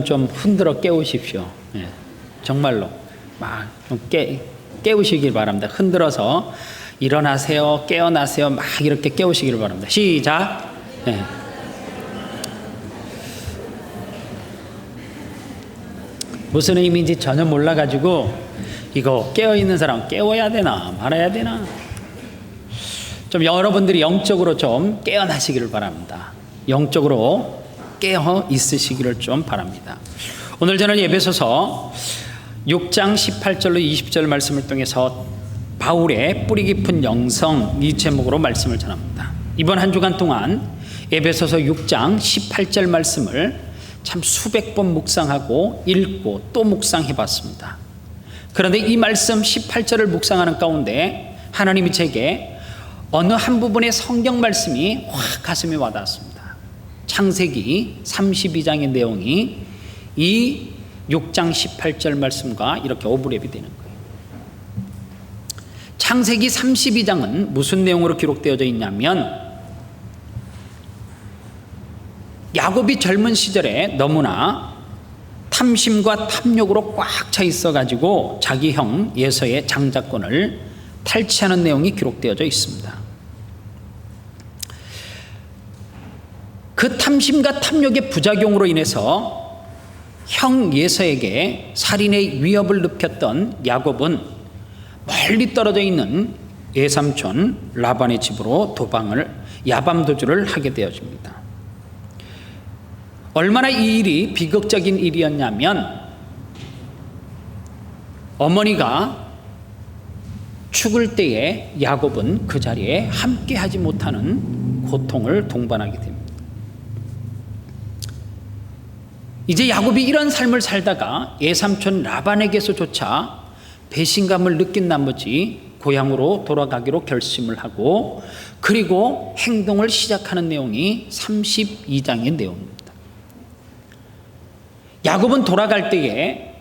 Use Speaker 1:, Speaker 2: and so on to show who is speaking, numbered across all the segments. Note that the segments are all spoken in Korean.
Speaker 1: 좀 흔들어 깨우십시오. 예, 정말로 막 좀 깨우시길 바랍니다. 흔들어서 일어나세요, 깨어나세요, 막 이렇게 깨우시길 바랍니다. 시작. 예. 무슨 의미인지 전혀 몰라가지고 이거 깨어있는 사람 깨워야 되나 말아야 되나, 좀 여러분들이 영적으로 좀 깨어나시기를 바랍니다. 영적으로 깨어 있으시기를 좀 바랍니다. 오늘 저는 에베소서 6장 18절로 20절 말씀을 통해서 바울의 뿌리 깊은 영성, 이 제목으로 말씀을 전합니다. 이번 한 주간 동안 에베소서 6장 18절 말씀을 참 수백 번 묵상하고 읽고 또 묵상해 봤습니다. 그런데 이 말씀 18절을 묵상하는 가운데 하나님이 제게 어느 한 부분의 성경 말씀이 확 가슴에 와닿았습니다. 창세기 32장의 내용이 이 6장 18절 말씀과 이렇게 오버랩이 되는 거예요. 창세기 32장은 무슨 내용으로 기록되어져 있냐면, 야곱이 젊은 시절에 너무나 탐심과 탐욕으로 꽉 차 있어가지고 자기 형 예서의 장자권을 탈취하는 내용이 기록되어져 있습니다. 그 탐심과 탐욕의 부작용으로 인해서 형 예서에게 살인의 위협을 느꼈던 야곱은 멀리 떨어져 있는 외삼촌 라반의 집으로 야밤도주를 하게 되어집니다. 얼마나 이 일이 비극적인 일이었냐면, 어머니가 죽을 때에 야곱은 그 자리에 함께하지 못하는 고통을 동반하게 됩니다. 이제 야곱이 이런 삶을 살다가 외삼촌 라반에게서조차 배신감을 느낀 나머지 고향으로 돌아가기로 결심을 하고, 그리고 행동을 시작하는 내용이 32장의 내용입니다. 야곱은 돌아갈 때에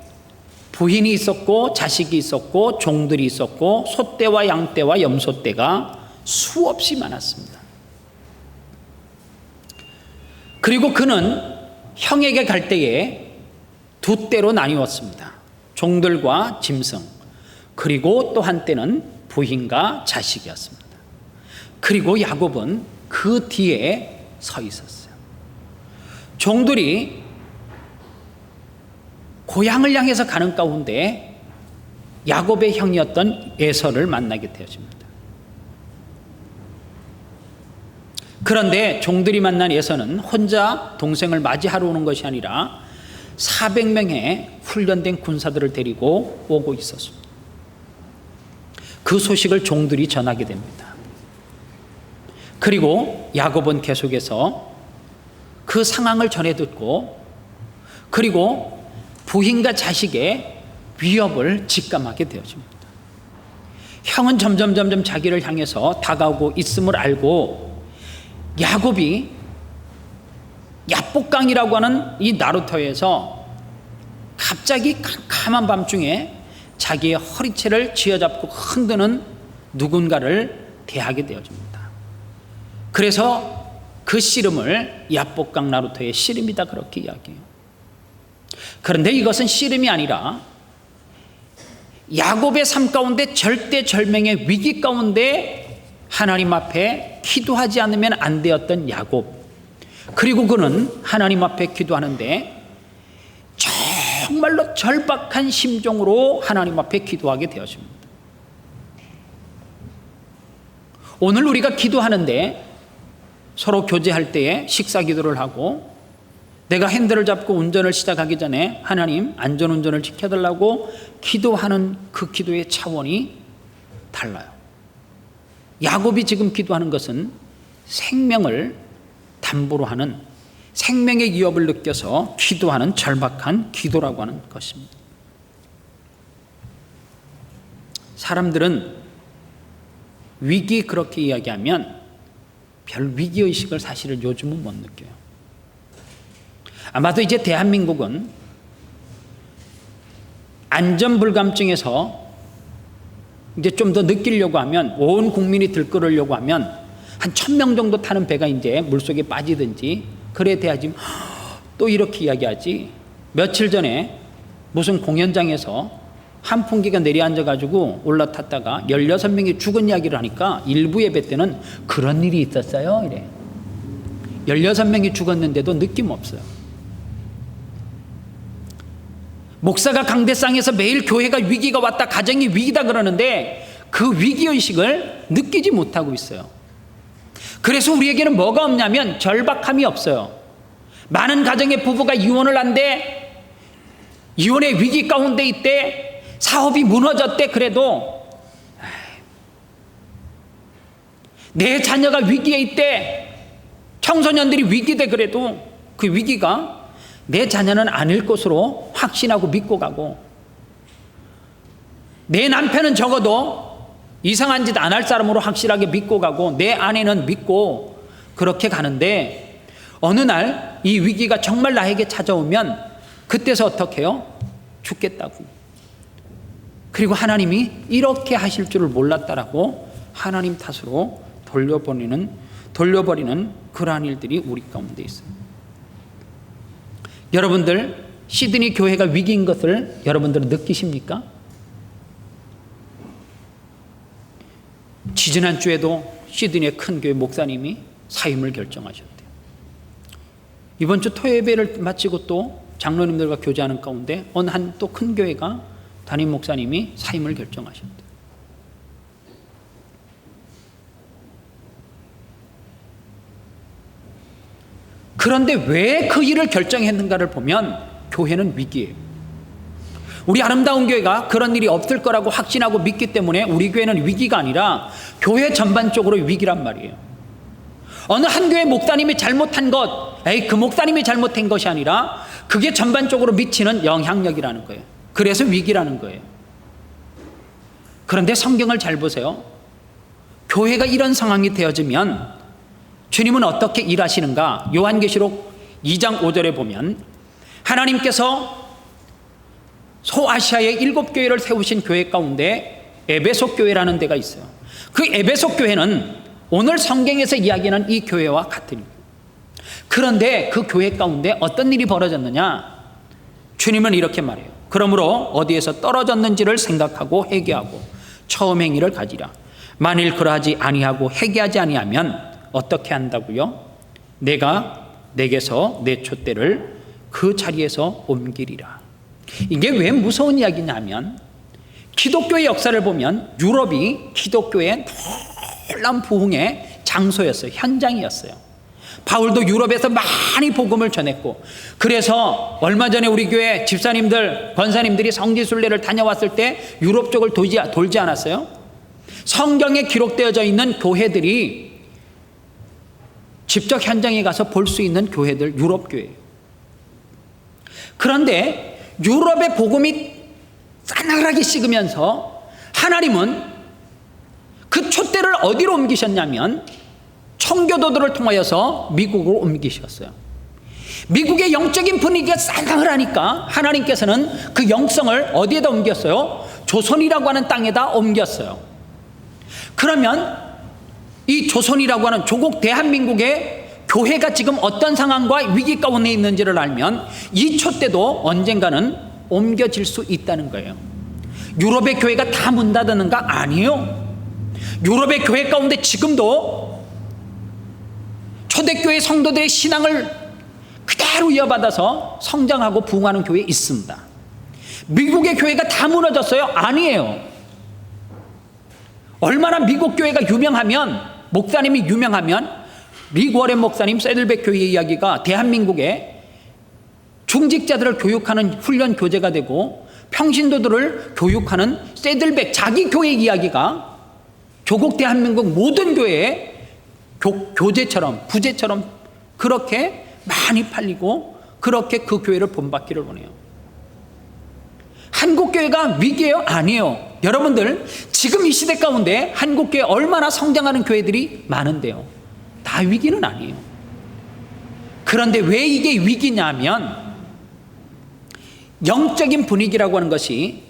Speaker 1: 부인이 있었고 자식이 있었고 종들이 있었고 소떼와 양떼와 염소떼가 수없이 많았습니다. 그리고 그는 형에게 갈 때에 두 떼로 나뉘었습니다. 종들과 짐승, 그리고 또 한때는 부인과 자식이었습니다. 그리고 야곱은 그 뒤에 서 있었어요. 종들이 고향을 향해서 가는 가운데 야곱의 형이었던 에서를 만나게 되어집니다. 그런데 종들이 만난 에서는 혼자 동생을 맞이하러 오는 것이 아니라 400명의 훈련된 군사들을 데리고 오고 있었습니다. 그 소식을 종들이 전하게 됩니다. 그리고 야곱은 계속해서 그 상황을 전해 듣고, 그리고 부인과 자식의 위협을 직감하게 되어집니다. 형은 점점 자기를 향해서 다가오고 있음을 알고, 야곱이 야복강이라고 하는 이 나루터에서 갑자기 캄캄한 밤중에 자기의 허리채를 쥐어잡고 흔드는 누군가를 대하게 되어집니다. 그래서 그 씨름을 야복강 나루터의 씨름이다, 그렇게 이야기해요. 그런데 이것은 씨름이 아니라 야곱의 삶 가운데 절대절명의 위기 가운데 하나님 앞에 기도하지 않으면 안 되었던 야곱, 그리고 그는 하나님 앞에 기도하는데 정말로 절박한 심정으로 하나님 앞에 기도하게 되었습니다. 오늘 우리가 기도하는데 서로 교제할 때에 식사 기도를 하고, 내가 핸들을 잡고 운전을 시작하기 전에 하나님 안전운전을 지켜달라고 기도하는 그 기도의 차원이 달라요. 야곱이 지금 기도하는 것은 생명을 담보로 하는, 생명의 위협을 느껴서 기도하는 절박한 기도라고 하는 것입니다. 사람들은 위기 그렇게 이야기하면 별 위기의식을 사실은 요즘은 못 느껴요. 아마도 이제 대한민국은 안전불감증에서 이제 좀 더 느끼려고 하면, 온 국민이 들끓으려고 하면 한 1000명 정도 타는 배가 이제 물속에 빠지든지 그래 돼야지 또 이렇게 이야기하지, 며칠 전에 무슨 공연장에서 한풍기가 내려앉아가지고 올라탔다가 16명이 죽은 이야기를 하니까 일부 예배 때는 그런 일이 있었어요 이래. 16명이 죽었는데도 느낌 없어요. 목사가 강대상에서 매일 교회가 위기가 왔다, 가정이 위기다 그러는데 그 위기의식을 느끼지 못하고 있어요. 그래서 우리에게는 뭐가 없냐면 절박함이 없어요. 많은 가정의 부부가 이혼을 한데 이혼의 위기 가운데 있대, 사업이 무너졌대. 그래도 내 자녀가 위기에 있대, 청소년들이 위기돼. 그래도 그 위기가 내 자녀는 아닐 것으로 확신하고 믿고 가고, 내 남편은 적어도 이상한 짓 안 할 사람으로 확실하게 믿고 가고, 내 아내는 믿고 그렇게 가는데 어느 날 이 위기가 정말 나에게 찾아오면 그때서 어떻게 해요? 죽겠다고. 그리고 하나님이 이렇게 하실 줄을 몰랐다라고 하나님 탓으로 돌려버리는 그러한 일들이 우리 가운데 있어요. 여러분들, 시드니 교회가 위기인 것을 여러분들은 느끼십니까? 지지난주에도 시드니의 큰 교회 목사님이 사임을 결정하셨대요. 이번 주 토요예배를 마치고 또 장로님들과 교제하는 가운데 어느 한 또 큰 교회가 담임 목사님이 사임을 결정하셨대요. 그런데 왜 그 일을 결정했는가를 보면 교회는 위기예요. 우리 아름다운 교회가 그런 일이 없을 거라고 확신하고 믿기 때문에 우리 교회는 위기가 아니라 교회 전반적으로 위기란 말이에요. 어느 한 교회 목사님이 잘못한 것, 그 목사님이 잘못한 것이 아니라 그게 전반적으로 미치는 영향력이라는 거예요. 그래서 위기라는 거예요. 그런데 성경을 잘 보세요. 교회가 이런 상황이 되어지면 주님은 어떻게 일하시는가? 요한계시록 2장 5절에 보면 하나님께서 소아시아의 7교회를 세우신 교회 가운데 에베소 교회라는 데가 있어요. 그 에베소 교회는 오늘 성경에서 이야기하는 이 교회와 같은 거예요. 그런데 그 교회 가운데 어떤 일이 벌어졌느냐? 주님은 이렇게 말해요. 그러므로 어디에서 떨어졌는지를 생각하고 회개하고 처음 행위를 가지라. 만일 그러하지 아니하고 회개하지 아니하면 어떻게 한다고요? 내가 내게서 내 촛대를 그 자리에서 옮기리라. 이게 왜 무서운 이야기냐면 기독교의 역사를 보면 유럽이 기독교의 놀라운 부흥의 장소였어요. 현장이었어요. 바울도 유럽에서 많이 복음을 전했고, 그래서 얼마 전에 우리 교회 집사님들, 권사님들이 성지순례를 다녀왔을 때 유럽 쪽을 돌지 않았어요? 성경에 기록되어져 있는 교회들이 직접 현장에 가서 볼 수 있는 교회들, 유럽 교회예요. 그런데 유럽의 복음이 싸늘하게 식으면서 하나님은 그 촛대를 어디로 옮기셨냐면 청교도들을 통하여서 미국으로 옮기셨어요. 미국의 영적인 분위기가 싸늘하니까 하나님께서는 그 영성을 어디에다 옮겼어요? 조선이라고 하는 땅에다 옮겼어요. 그러면 이 조선이라고 하는 조국 대한민국의 교회가 지금 어떤 상황과 위기 가운데 있는지를 알면 이 촛대도 언젠가는 옮겨질 수 있다는 거예요. 유럽의 교회가 다 문 닫았는가? 아니에요. 유럽의 교회 가운데 지금도 초대교회 성도들의 신앙을 그대로 이어받아서 성장하고 부흥하는 교회 있습니다. 미국의 교회가 다 무너졌어요? 아니에요. 얼마나 미국 교회가 유명하면, 목사님이 유명하면 릭 워렌 목사님 세들백 교회 이야기가 대한민국의 중직자들을 교육하는 훈련 교재가 되고 평신도들을 교육하는 세들백 자기 교회 이야기가 조국 대한민국 모든 교회에 교재처럼 부재처럼 그렇게 많이 팔리고 그렇게 그 교회를 본받기를 원해요. 한국교회가 위기예요? 아니에요. 여러분들 지금 이 시대 가운데 한국교회 얼마나 성장하는 교회들이 많은데요. 다 위기는 아니에요. 그런데 왜 이게 위기냐면 영적인 분위기라고 하는 것이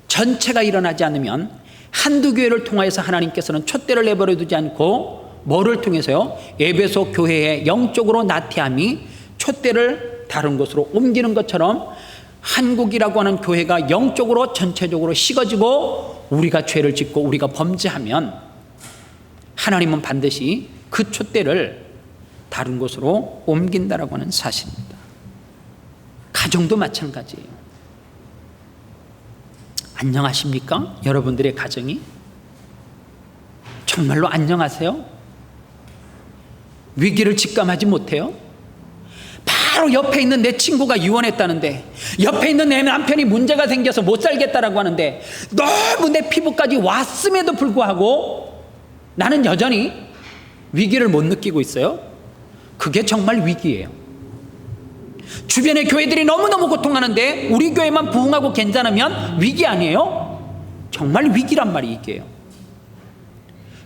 Speaker 1: 전체가 일어나지 않으면 한두 교회를 통하여서 하나님께서는 촛대를 내버려 두지 않고 뭐를 통해서요? 에베소 교회의 영적으로 나태함이 촛대를 다른 곳으로 옮기는 것처럼 한국이라고 하는 교회가 영적으로 전체적으로 식어지고 우리가 죄를 짓고 우리가 범죄하면 하나님은 반드시 그 촛대를 다른 곳으로 옮긴다라고 하는 사실입니다. 가정도 마찬가지예요. 안녕하십니까? 여러분들의 가정이 정말로 안녕하세요? 위기를 직감하지 못해요? 바로 옆에 있는 내 친구가 이혼했다는데, 옆에 있는 내 남편이 문제가 생겨서 못 살겠다라고 하는데, 너무 내 피부까지 왔음에도 불구하고 나는 여전히 위기를 못 느끼고 있어요? 그게 정말 위기예요. 주변의 교회들이 너무너무 고통하는데 우리 교회만 부흥하고 괜찮으면 위기 아니에요? 정말 위기란 말이 이게요.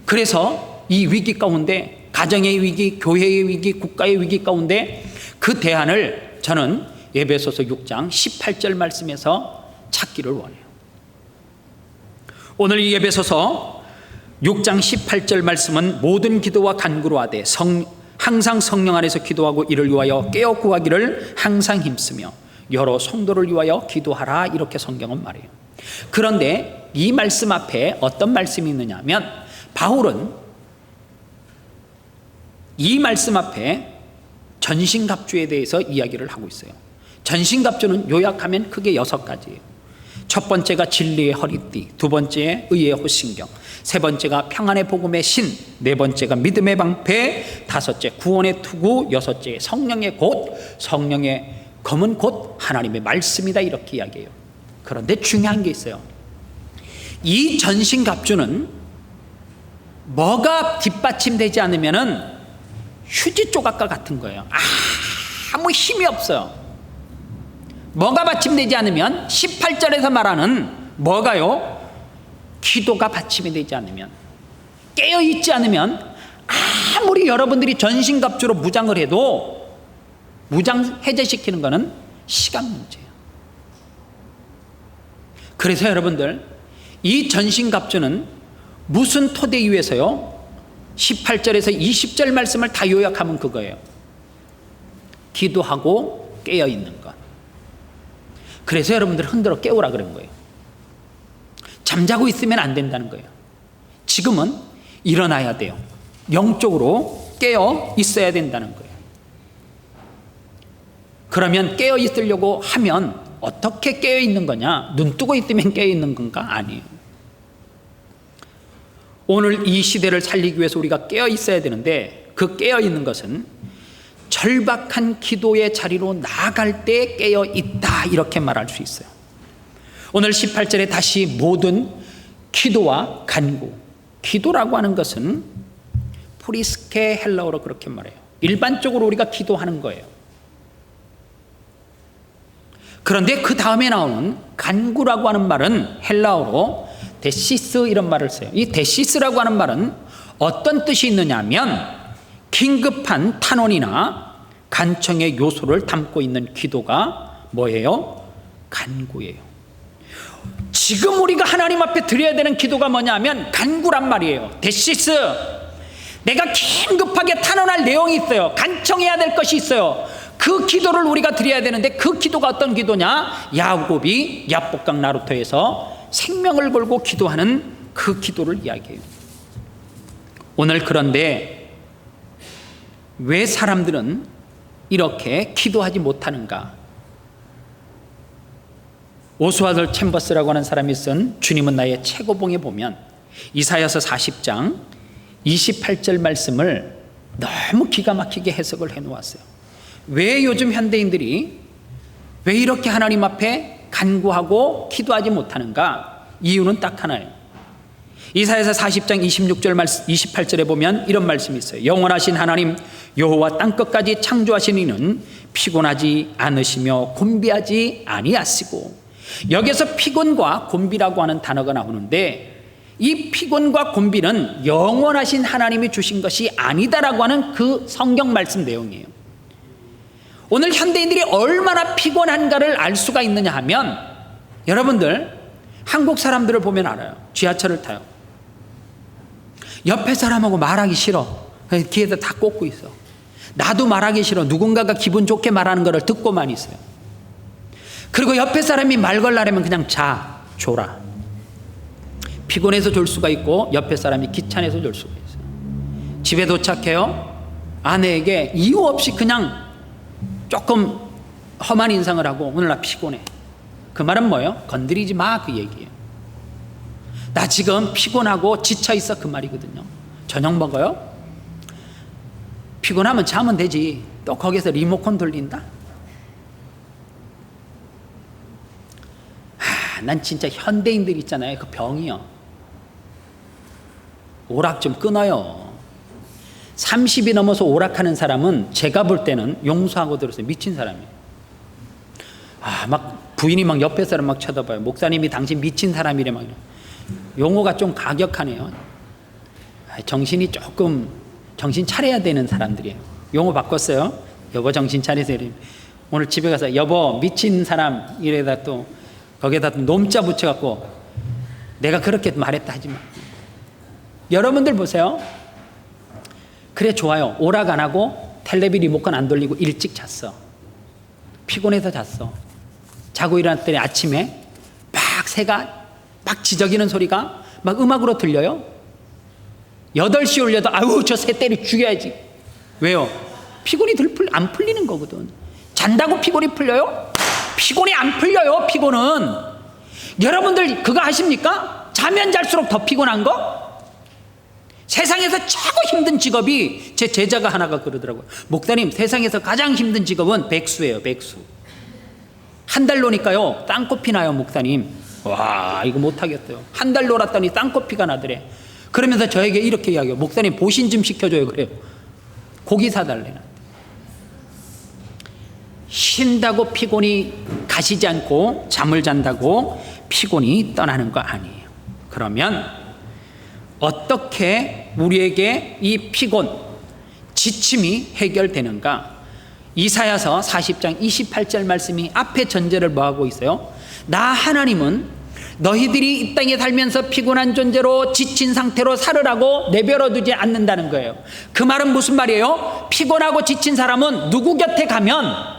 Speaker 1: 그래서 이 위기 가운데, 가정의 위기, 교회의 위기, 국가의 위기 가운데 그 대안을 저는 에베소서 6장 18절 말씀에서 찾기를 원해요. 오늘 이 에베소서 6장 18절 말씀은 모든 기도와 간구로 하되 항상 성령 안에서 기도하고 이를 위하여 깨어 구하기를 항상 힘쓰며 여러 성도를 위하여 기도하라, 이렇게 성경은 말해요. 그런데 이 말씀 앞에 어떤 말씀이 있느냐 하면, 바울은 이 말씀 앞에 전신갑주에 대해서 이야기를 하고 있어요. 전신갑주는 요약하면 크게 6가지예요. 첫 번째가 진리의 허리띠, 두 번째 의의 호신경, 세 번째가 평안의 복음의 신, 네 번째가 믿음의 방패, 다섯째 구원의 투구, 여섯째 성령의 곧, 성령의 검은 곧 하나님의 말씀이다, 이렇게 이야기해요. 그런데 중요한 게 있어요. 이 전신갑주는 뭐가 뒷받침되지 않으면은 휴지 조각과 같은 거예요. 아무 힘이 없어요. 뭐가 받침되지 않으면, 18절에서 말하는 뭐가요? 기도가 받침이 되지 않으면, 깨어있지 않으면 아무리 여러분들이 전신갑주로 무장을 해도 무장 해제시키는 것은 시간 문제예요. 그래서 여러분들, 이 전신갑주는 무슨 토대 위에서요? 18절에서 20절 말씀을 다 요약하면 그거예요. 기도하고 깨어있는 것. 그래서 여러분들 흔들어 깨우라 그런 거예요. 잠자고 있으면 안 된다는 거예요. 지금은 일어나야 돼요. 영적으로 깨어 있어야 된다는 거예요. 그러면 깨어 있으려고 하면 어떻게 깨어 있는 거냐? 눈 뜨고 있으면 깨어 있는 건가? 아니에요. 오늘 이 시대를 살리기 위해서 우리가 깨어 있어야 되는데, 그 깨어 있는 것은 절박한 기도의 자리로 나아갈 때 깨어 있다, 이렇게 말할 수 있어요. 오늘 18절에 다시 모든 기도와 간구, 기도라고 하는 것은 프리스케 헬라어로 그렇게 말해요. 일반적으로 우리가 기도하는 거예요. 그런데 그 다음에 나오는 간구라고 하는 말은 헬라어로 데시스, 이런 말을 써요. 이 데시스라고 하는 말은 어떤 뜻이 있느냐 하면, 긴급한 탄원이나 간청의 요소를 담고 있는 기도가 뭐예요? 간구예요. 지금 우리가 하나님 앞에 드려야 되는 기도가 뭐냐 하면 간구란 말이에요. 데시스, 내가 긴급하게 탄원할 내용이 있어요. 간청해야 될 것이 있어요. 그 기도를 우리가 드려야 되는데, 그 기도가 어떤 기도냐? 야곱이 야복강 나루터에서 생명을 걸고 기도하는 그 기도를 이야기해요. 오늘 그런데 왜 사람들은 이렇게 기도하지 못하는가? 오스와드 챔버스라고 하는 사람이 쓴 주님은 나의 최고봉에 보면 이사야서 40장 28절 말씀을 너무 기가 막히게 해석을 해놓았어요. 왜 요즘 현대인들이 왜 이렇게 하나님 앞에 간구하고 기도하지 못하는가? 이유는 딱 하나예요. 이사야서 40장 26절 말씀 28절에 보면 이런 말씀이 있어요. 영원하신 하나님 여호와 땅끝까지 창조하신 이는 피곤하지 않으시며 곤비하지 아니하시고, 여기서 피곤과 곤비라고 하는 단어가 나오는데, 이 피곤과 곤비는 영원하신 하나님이 주신 것이 아니다라고 하는 그 성경 말씀 내용이에요. 오늘 현대인들이 얼마나 피곤한가를 알 수가 있느냐 하면, 여러분들 한국 사람들을 보면 알아요. 지하철을 타요. 옆에 사람하고 말하기 싫어. 뒤에서 다 꽂고 있어. 나도 말하기 싫어. 누군가가 기분 좋게 말하는 거를 듣고만 있어요. 그리고 옆에 사람이 말 걸라면 그냥 졸아. 피곤해서 졸 수가 있고 옆에 사람이 귀찮아서 졸 수가 있어요. 집에 도착해요. 아내에게 이유 없이 그냥 조금 험한 인상을 하고 오늘 나 피곤해. 그 말은 뭐예요? 건드리지 마, 그 얘기예요. 나 지금 피곤하고 지쳐 있어, 그 말이거든요. 저녁 먹어요? 피곤하면 자면 되지. 또 거기서 리모컨 돌린다? 난 진짜 현대인들 있잖아요. 그 병이요. 오락 좀 끊어요. 30이 넘어서 오락하는 사람은 제가 볼 때는 용서하고 들었어요. 미친 사람이에요. 막 부인이 막 옆에 사람 막 쳐다봐요. 목사님이 당신 미친 사람이래 막. 용어가 좀 가격하네요. 정신 차려야 되는 사람들이에요. 용어 바꿨어요. 여보 정신 차리세요. 오늘 집에 가서 여보 미친 사람 이래다 또 거기에다 놈자 붙여갖고 내가 그렇게 말했다 하지 마. 여러분들 보세요. 그래 좋아요. 오락 안 하고 텔레비 리모컨 안 돌리고 일찍 잤어. 피곤해서 잤어. 자고 일어났더니 아침에 막 새가 막 지저귀는 소리가 막 음악으로 들려요. 8시 울려도 아우 저 새 때리 죽여야지. 왜요? 피곤이 안 풀리는 거거든. 잔다고 피곤이 풀려요? 피곤이 안 풀려요. 피곤은. 여러분들 그거 아십니까? 자면 잘수록 더 피곤한 거? 세상에서 최고 힘든 직업이 제 제자가 하나가 그러더라고요. 목사님 세상에서 가장 힘든 직업은 백수예요. 백수. 한 달 노니까요 땅코피 나요. 목사님 와 이거 못하겠어요. 한 달 놀았더니 땅코피가 나더래. 그러면서 저에게 이렇게 이야기해요. 목사님 보신 좀 시켜줘요. 그래요. 고기 사달래. 쉰다고 피곤이 가시지 않고 잠을 잔다고 피곤이 떠나는 거 아니에요. 그러면 어떻게 우리에게 이 피곤, 지침이 해결되는가? 이사야서 40장 28절 말씀이 앞에 전제를 뭐하고 있어요? 나 하나님은 너희들이 이 땅에 살면서 피곤한 존재로 지친 상태로 살으라고 내버려 두지 않는다는 거예요. 그 말은 무슨 말이에요? 피곤하고 지친 사람은 누구 곁에 가면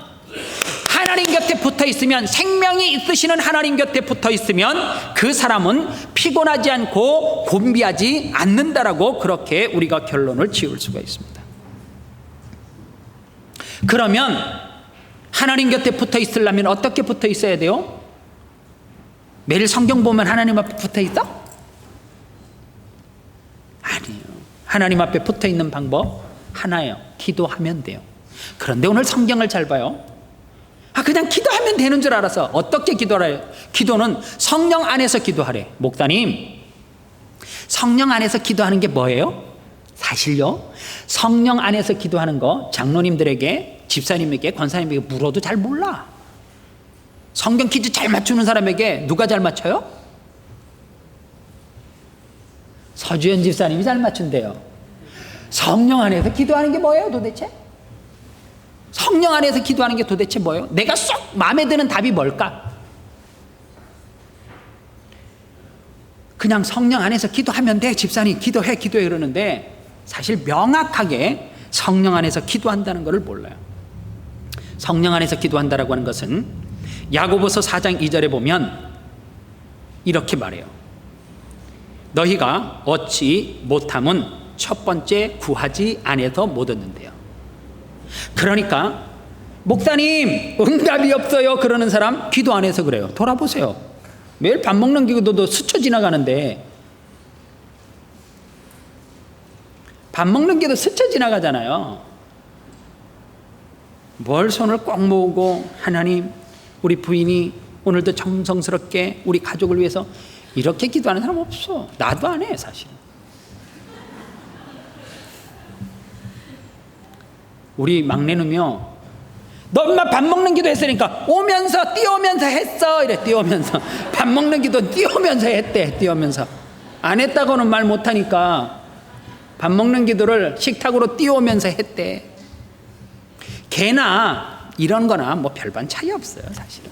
Speaker 1: 하나님 곁에 붙어 있으면, 생명이 있으시는 하나님 곁에 붙어 있으면 그 사람은 피곤하지 않고 곤비하지 않는다라고 그렇게 우리가 결론을 지을 수가 있습니다. 그러면 하나님 곁에 붙어 있으려면 어떻게 붙어 있어야 돼요? 매일 성경 보면 하나님 앞에 붙어 있어? 아니에요. 하나님 앞에 붙어 있는 방법 하나예요. 기도하면 돼요. 그런데 오늘 성경을 잘 봐요. 그냥 기도하면 되는 줄 알아서 어떻게 기도하래요? 기도는 성령 안에서 기도하래. 목사님, 성령 안에서 기도하는 게 뭐예요? 사실요, 성령 안에서 기도하는 거 장로님들에게, 집사님에게, 권사님에게 물어도 잘 몰라. 성경 퀴즈 잘 맞추는 사람에게 누가 잘 맞춰요? 서주현 집사님이 잘 맞춘대요. 성령 안에서 기도하는 게 뭐예요 도대체? 성령 안에서 기도하는 게 도대체 뭐예요? 내가 쏙 마음에 드는 답이 뭘까? 그냥 성령 안에서 기도하면 돼. 집사님 기도해 그러는데 사실 명확하게 성령 안에서 기도한다는 것을 몰라요. 성령 안에서 기도한다라고 하는 것은 야고보서 4장 2절에 보면 이렇게 말해요. 너희가 얻지 못함은 첫 번째 구하지 않아서 못 얻는데요. 그러니까 목사님 응답이 없어요 그러는 사람 기도 안 해서 그래요. 돌아보세요. 매일 밥 먹는 기도도 스쳐 지나가는데, 밥 먹는 기도 스쳐 지나가잖아요. 뭘 손을 꼭 모으고 하나님 우리 부인이 오늘도 정성스럽게 우리 가족을 위해서 이렇게 기도하는 사람 없어. 나도 안 해 사실. 우리 막내는요, 너 엄마 밥 먹는 기도 했으니까 오면서 뛰어오면서 했어 이래. 뛰어오면서 밥 먹는 기도 뛰어오면서 했대. 뛰어오면서 안 했다고는 말 못하니까 밥 먹는 기도를 식탁으로 뛰어오면서 했대. 개나 이런 거나 뭐 별반 차이 없어요 사실은.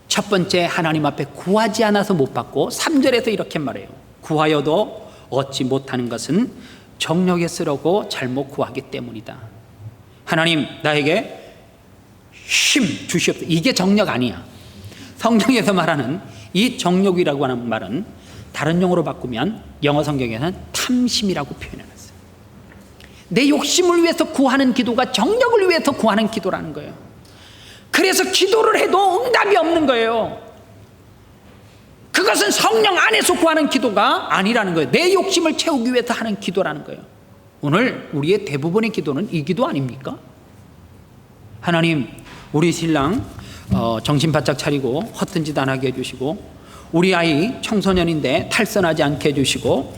Speaker 1: 첫 번째 하나님 앞에 구하지 않아서 못 받고, 3절에서 이렇게 말해요. 구하여도 얻지 못하는 것은 정력에 쓰려고 잘못 구하기 때문이다. 하나님 나에게 힘 주시옵소서. 이게 정력 아니야. 성경에서 말하는 이 정력이라고 하는 말은 다른 용어로 바꾸면 영어 성경에서는 탐심이라고 표현해놨어요. 내 욕심을 위해서 구하는 기도가 정력을 위해서 구하는 기도라는 거예요. 그래서 기도를 해도 응답이 없는 거예요. 그것은 성령 안에서 구하는 기도가 아니라는 거예요. 내 욕심을 채우기 위해서 하는 기도라는 거예요. 오늘 우리의 대부분의 기도는 이 기도 아닙니까? 하나님, 우리 신랑 정신 바짝 차리고 허튼 짓 안 하게 해주시고, 우리 아이 청소년인데 탈선하지 않게 해주시고,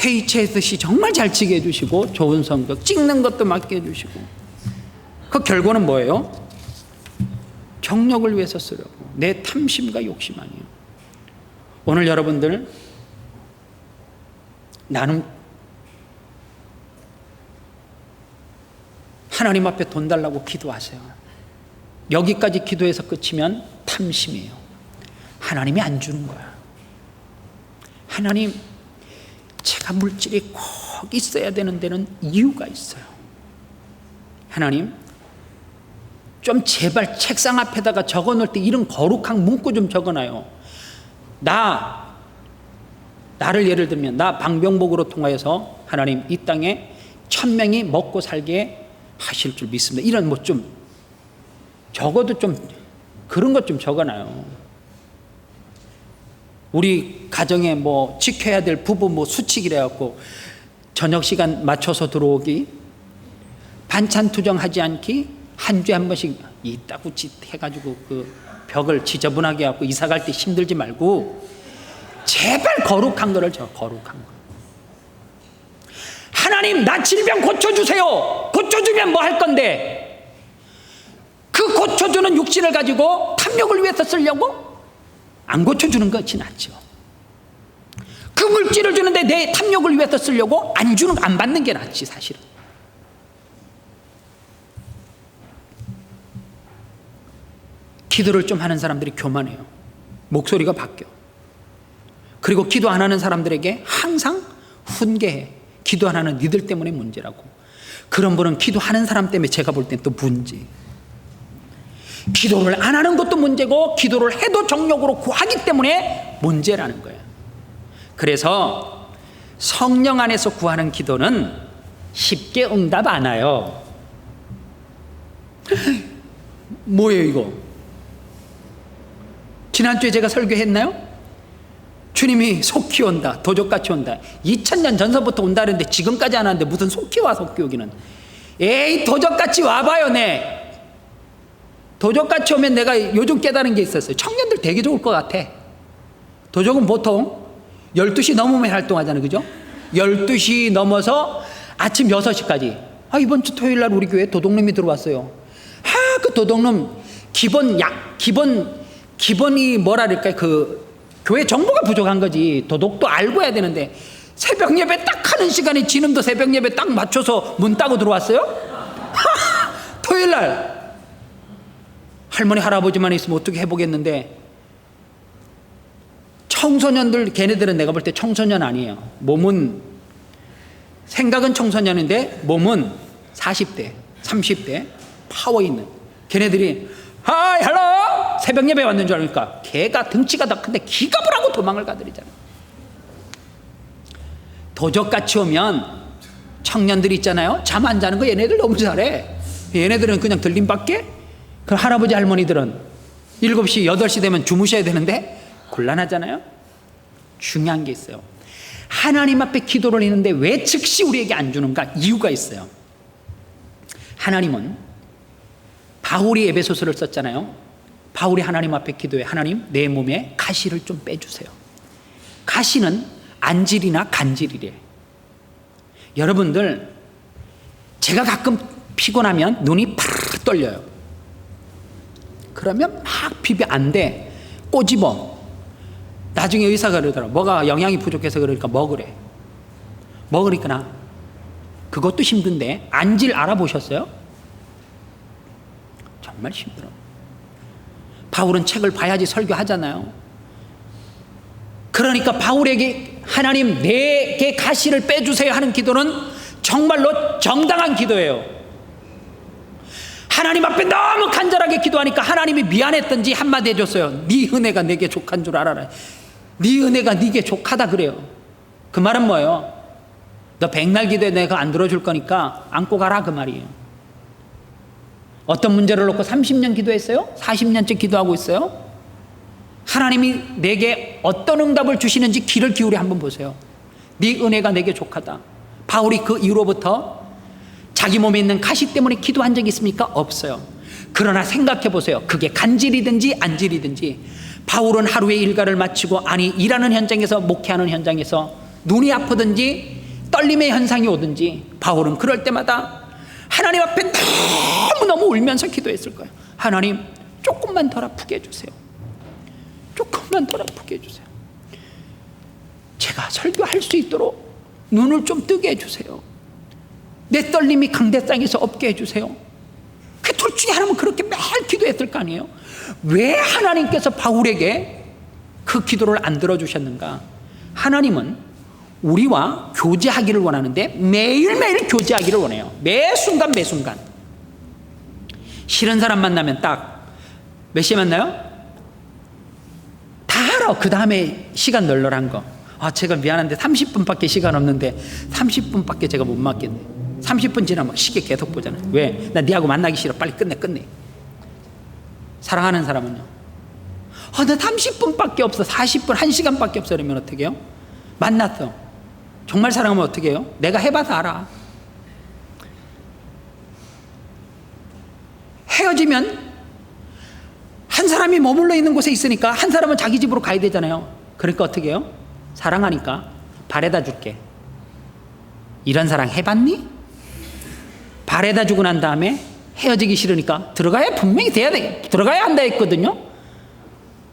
Speaker 1: HSC 정말 잘 치게 해주시고, 좋은 성적 찍는 것도 맞게 해주시고. 그 결과는 뭐예요? 정력을 위해서 쓰려고. 내 탐심과 욕심 아니에요. 오늘 여러분들, 나는 하나님 앞에 돈 달라고 기도하세요. 여기까지 기도해서 끝이면 탐심이에요. 하나님이 안 주는 거야. 하나님, 제가 물질이 꼭 있어야 되는 데는 이유가 있어요. 하나님, 좀 제발 책상 앞에다가 적어놓을 때 이런 거룩한 문구 좀 적어놔요. 나를 예를 들면 나 방병복으로 통하여서 하나님 이 땅에 1000명이 먹고 살게 하실 줄 믿습니다. 이런 뭐 좀 적어도 좀 그런 것 좀 적어놔요. 우리 가정에 뭐 지켜야 될 부부 뭐 수칙이래 갖고 저녁 시간 맞춰서 들어오기, 반찬 투정하지 않기, 한 주에 한 번씩 이따구 짓 해가지고 그 벽을 지저분하게 하고 이사 갈 때 힘들지 말고 제발 거룩한 거를 저 거룩한 거. 하나님, 나 질병 고쳐주세요. 고쳐주면 뭐 할 건데? 그 고쳐주는 육신을 가지고 탐욕을 위해서 쓰려고? 안 고쳐주는 것이 낫죠. 그 물질을 주는데 내 탐욕을 위해서 쓰려고 안 받는 게 낫지 사실은. 기도를 좀 하는 사람들이 교만해요. 목소리가 바뀌어. 그리고 기도 안 하는 사람들에게 항상 훈계해. 기도 안 하는 니들 때문에 문제라고. 그런 분은 기도하는 사람 때문에 제가 볼 땐 또 문제. 기도를 안 하는 것도 문제고 기도를 해도 정력으로 구하기 때문에 문제라는 거예요. 그래서 성령 안에서 구하는 기도는 쉽게 응답 안 와요. 뭐예요 이거? 지난주에 제가 설교했나요? 주님이 속히 온다, 도적같이 온다. 2000년 전서부터 온다 그랬는데 지금까지 안 왔는데 무슨 속히 와, 속히 오기는. 에이, 도적같이 와봐요. 도적같이 오면 내가 요즘 깨달은 게 있었어요. 청년들 되게 좋을 것 같아. 도적은 보통 12시 넘으면 활동하잖아요, 그죠? 12시 넘어서 아침 6시까지. 이번 주 토요일 날 우리 교회에 도둑놈이 들어왔어요. 그 도둑놈 기본이 뭐랄까, 그 교회 정보가 부족한 거지. 도둑도 알고 해야 되는데 새벽 예배 딱 하는 시간에 지금도 새벽 예배 딱 맞춰서 문 따고 들어왔어요? 토요일 날 할머니 할아버지만 있으면 어떻게 해보겠는데, 청소년들, 걔네들은 내가 볼 때 청소년 아니에요. 몸은 생각은 청소년인데 몸은 40대 30대 파워 있는 걔네들이 하이 헬로 새벽 예배 왔는 줄 아니까 걔가 덩치가 더 큰데 기겁을 하고 도망을 가버리잖아. 도적같이 오면 청년들 있잖아요, 잠 안 자는 거 얘네들 너무 잘해. 얘네들은 그냥 들림밖에. 그 할아버지 할머니들은 7시 8시 되면 주무셔야 되는데 곤란하잖아요. 중요한 게 있어요. 하나님 앞에 기도를 했는데 왜 즉시 우리에게 안 주는가? 이유가 있어요. 하나님은, 바울이 에베소서를 썼잖아요. 바울이 하나님 앞에 기도해. 하나님, 내 몸에 가시를 좀 빼주세요. 가시는 안질이나 간질이래. 여러분들, 제가 가끔 피곤하면 눈이 팍 떨려요. 그러면 막 비벼. 안 돼. 꼬집어. 나중에 의사가 그러더라. 뭐가 영양이 부족해서 그러니까 먹으래. 먹으니까 그것도 힘든데 안질 알아보셨어요? 정말 힘들어. 바울은 책을 봐야지 설교하잖아요. 그러니까 바울에게 하나님 내게 가시를 빼주세요 하는 기도는 정말로 정당한 기도예요. 하나님 앞에 너무 간절하게 기도하니까 하나님이 미안했던지 한마디 해줬어요. 네 은혜가 내게 족한 줄 알아라. 네 은혜가 네게 족하다 그래요. 그 말은 뭐예요? 너 백날 기도에 내가 안 들어줄 거니까 안고 가라 그 말이에요. 어떤 문제를 놓고 30년 기도했어요? 40년째 기도하고 있어요? 하나님이 내게 어떤 응답을 주시는지 귀를 기울여 한번 보세요. 네 은혜가 내게 족하다. 바울이 그 이후로부터 자기 몸에 있는 가시 때문에 기도한 적이 있습니까? 없어요. 그러나 생각해 보세요. 그게 간질이든지 안질이든지 바울은 하루의 일과를 마치고 아니 일하는 현장에서 목회하는 현장에서 눈이 아프든지 떨림의 현상이 오든지 바울은 그럴 때마다 하나님 앞에 너무너무 울면서 기도했을 거예요. 하나님 조금만 덜 아프게 해주세요. 조금만 덜 아프게 해주세요. 제가 설교할 수 있도록 눈을 좀 뜨게 해주세요. 내 떨림이 강대상에서 없게 해주세요. 그 둘 중에 하나는 그렇게 매일 기도했을 거 아니에요. 왜 하나님께서 바울에게 그 기도를 안 들어주셨는가? 하나님은 우리와 교제하기를 원하는데 매일매일 교제하기를 원해요. 매 순간 매 순간. 싫은 사람 만나면 딱 몇 시에 만나요? 다 알아. 그 다음에 시간 널널한 거. 아, 제가 미안한데 30분밖에 시간 없는데 30분밖에 제가 못 맞겠네. 30분 지나면 시계 계속 보잖아요. 왜? 나 니하고 만나기 싫어. 빨리 끝내. 사랑하는 사람은요. 나 30분밖에 없어. 40분, 1시간밖에 없어. 그러면 어떻게 해요? 만났어. 정말 사랑하면 어떻게 해요? 내가 해봐서 알아. 헤어지면 한 사람이 머물러 있는 곳에 있으니까 한 사람은 자기 집으로 가야 되잖아요. 그러니까 어떻게 해요? 사랑하니까 바래다 줄게. 이런 사랑 해봤니? 바래다 주고 난 다음에 헤어지기 싫으니까 들어가야 분명히 돼야 돼. 들어가야 한다 했거든요.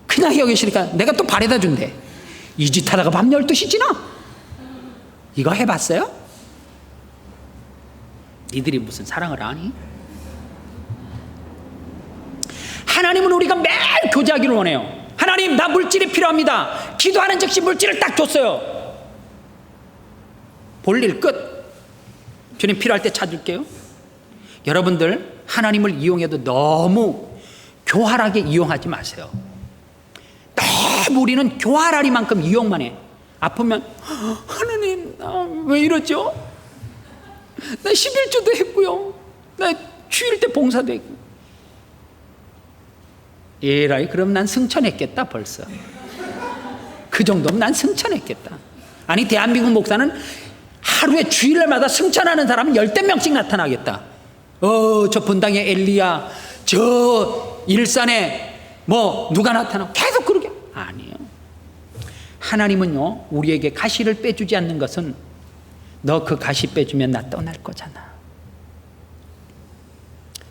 Speaker 1: 그냥 헤어지기 싫으니까 내가 또 바래다 준대. 이 짓 하다가 밤 12시 지나? 이거 해봤어요? 니들이 무슨 사랑을 아니? 하나님은 우리가 매일 교제하기를 원해요. 하나님 나 물질이 필요합니다. 기도하는 즉시 물질을 딱 줬어요. 볼일 끝. 주님 필요할 때 찾을게요. 여러분들 하나님을 이용해도 너무 교활하게 이용하지 마세요. 너무 우리는 교활하리만큼 이용만 해. 아프면 하나님 나 왜 이러죠? 나 11조도 했고요. 나 주일 때 봉사도 했고. 에라이 그럼 난 승천했겠다 벌써. 그 정도면 난 승천했겠다. 아니 대한민국 목사는 하루에 주일날마다 승천하는 사람은 10명씩 나타나겠다. 저 분당의 엘리야, 저 일산에 뭐 누가 나타나고 계속 그러게. 아니에요. 하나님은요 우리에게 가시를 빼주지 않는 것은 너 그 가시 빼주면 나 떠날 거잖아.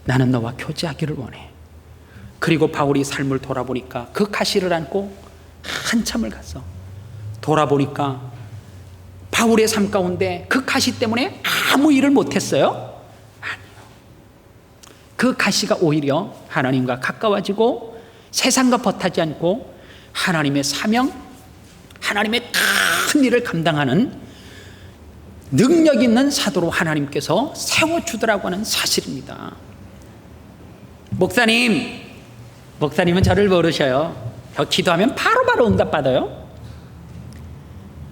Speaker 1: 나는 너와 교제하기를 원해. 그리고 바울이 삶을 돌아보니까 그 가시를 안고 한참을 갔어. 돌아보니까 바울의 삶 가운데 그 가시 때문에 아무 일을 못했어요? 아니요. 그 가시가 오히려 하나님과 가까워지고 세상과 벗하지 않고 하나님의 사명, 하나님의 큰 일을 감당하는 능력 있는 사도로 하나님께서 세워주더라고 하는 사실입니다. 목사님은 저를 모르셔요. 저 기도하면 바로바로 응답받아요.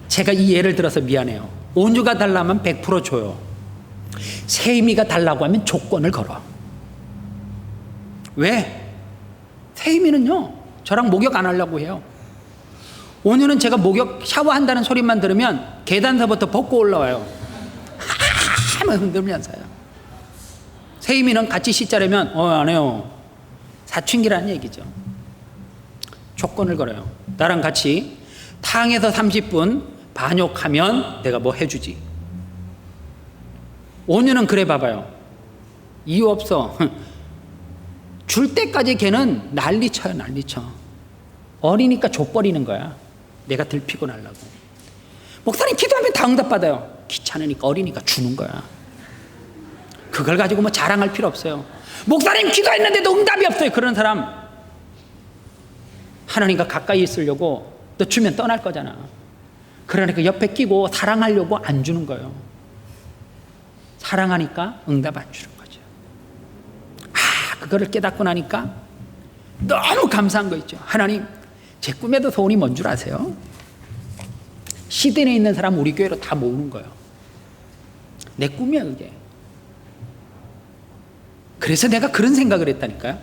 Speaker 1: 제가 이 예를 들어서 미안해요. 온유가 달라면 100% 줘요. 세임이가 달라고 하면 조건을 걸어. 왜? 세임이는요 저랑 목욕 안 하려고 해요. 온유는 제가 목욕 샤워한다는 소리만 들으면 계단서부터 벗고 올라와요. 하면 흔들면서요. 세임이는 같이 씻자려면 안 해요. 사춘기라는 얘기죠. 조건을 걸어요. 나랑 같이 탕에서 30분 반욕하면 내가 뭐 해주지. 온유는 그래 봐봐요. 이유 없어. 줄 때까지 걔는 난리쳐요. 난리쳐. 어리니까 족버리는 거야. 내가 들피고 나려고. 목사님 기도하면 다 응답받아요. 귀찮으니까 어리니까 주는 거야. 그걸 가지고 뭐 자랑할 필요 없어요. 목사님 기도했는데도 응답이 없어요. 그런 사람 하나님과 가까이 있으려고 너 주면 떠날 거잖아. 그러니까 옆에 끼고 사랑하려고 안 주는 거예요. 사랑하니까 응답 안 주는 거죠. 그거를 깨닫고 나니까 너무 감사한 거 있죠. 하나님, 제 꿈에도 소원이 뭔 줄 아세요? 시드니에 있는 사람 우리 교회로 다 모으는 거예요. 내 꿈이야 그게. 그래서 내가 그런 생각을 했다니까요.